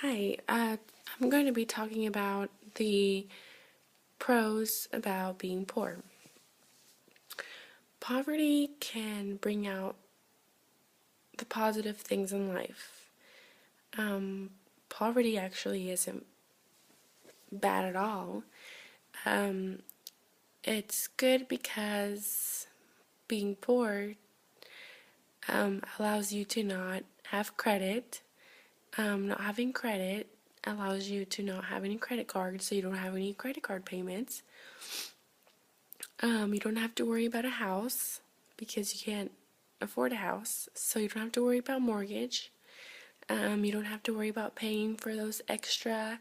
Hi, I'm going to be talking about the pros about being poor. Poverty can bring out the positive things in life. Poverty actually isn't bad at all. Um, it's good because being poor allows you to not have credit. Not having credit allows you to not have any credit cards, so you don't have any credit card payments. You don't have to worry about a house because you can't afford a house, so you don't have to worry about mortgage. You don't have to worry about paying for those extra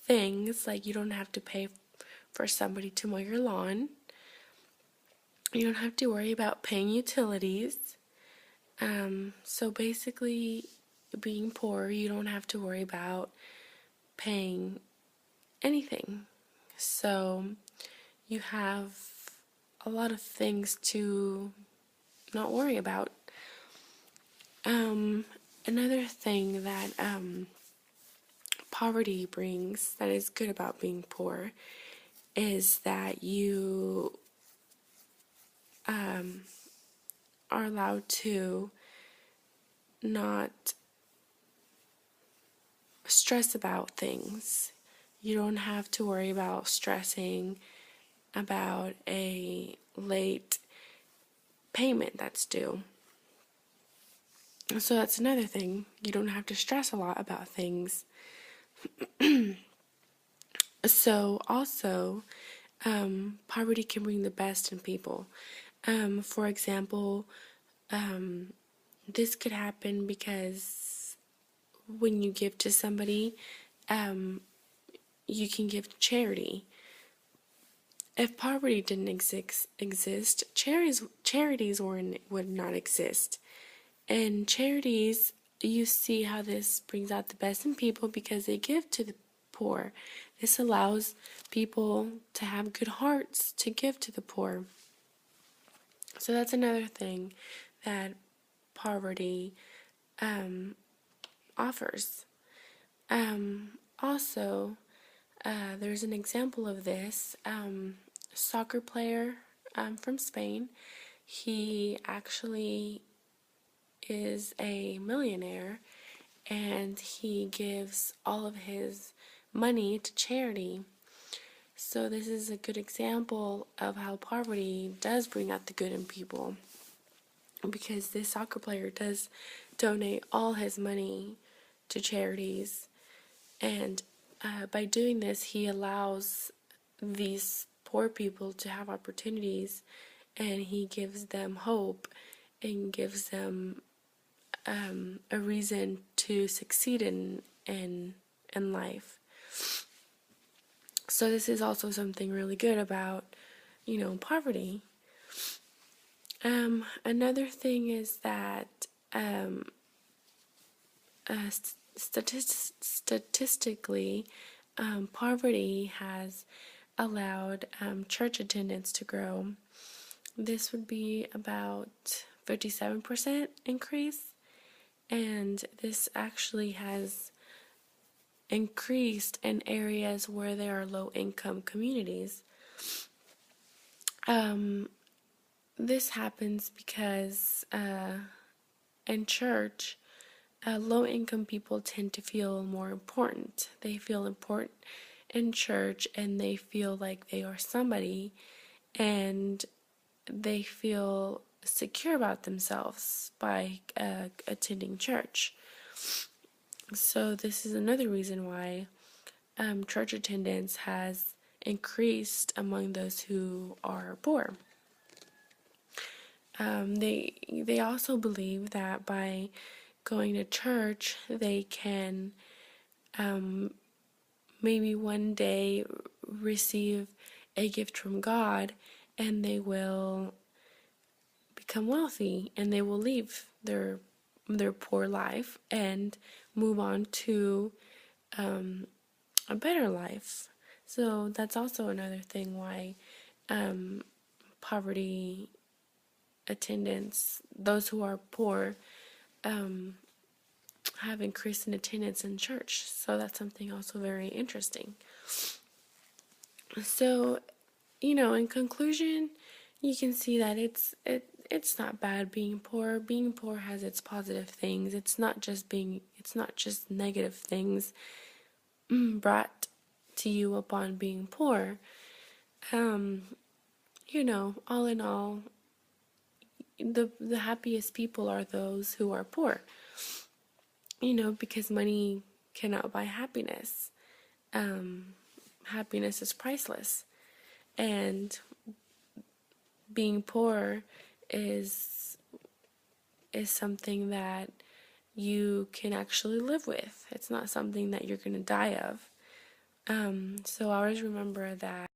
things, like you don't have to pay for somebody to mow your lawn. You don't have to worry about paying utilities. So basically, being poor, you don't have to worry about paying anything. So you have a lot of things to not worry about. Another thing that poverty brings that is good about being poor is that you are allowed to not stress about things. You don't have to worry about stressing about a late payment that's due. So that's another thing. You don't have to stress a lot about things. So also, poverty can bring the best in people. For example, this could happen because when you give to somebody, you can give to charity. If poverty didn't exist, charities would not exist. And charities, you see how this brings out the best in people because they give to the poor. This allows people to have good hearts to give to the poor. So that's another thing that poverty offers. Also, there's an example of this. Soccer player from Spain. He actually is a millionaire and he gives all of his money to charity. So this is a good example of how poverty does bring out the good in people, because this soccer player does donate all his money to charities, and by doing this he allows these poor people to have opportunities, and he gives them hope and gives them a reason to succeed in life. So this is also something really good about, poverty. Another thing is that statistically, poverty has allowed church attendance to grow. This would be about 57% increase, and this actually has increased in areas where there are low-income communities. This happens because in church, low-income people tend to feel more important. They feel important in church, and they feel like they are somebody, and they feel secure about themselves by attending church. So this is another reason why church attendance has increased among those who are poor. They also believe that by going to church, they can maybe one day receive a gift from God, and they will become wealthy, and they will leave their poor life and move on to a better life. So that's also another thing why poverty attendance, those who are poor, have increased in attendance in church. So that's something also very interesting. So, in conclusion, you can see that it's not bad being poor. Being poor has its positive things. It's not just negative things brought to you upon being poor. All in all, the happiest people are those who are poor. Because money cannot buy happiness. Happiness is priceless. And being poor is something that you can actually live with. It's not something that you're going to die of. So always remember that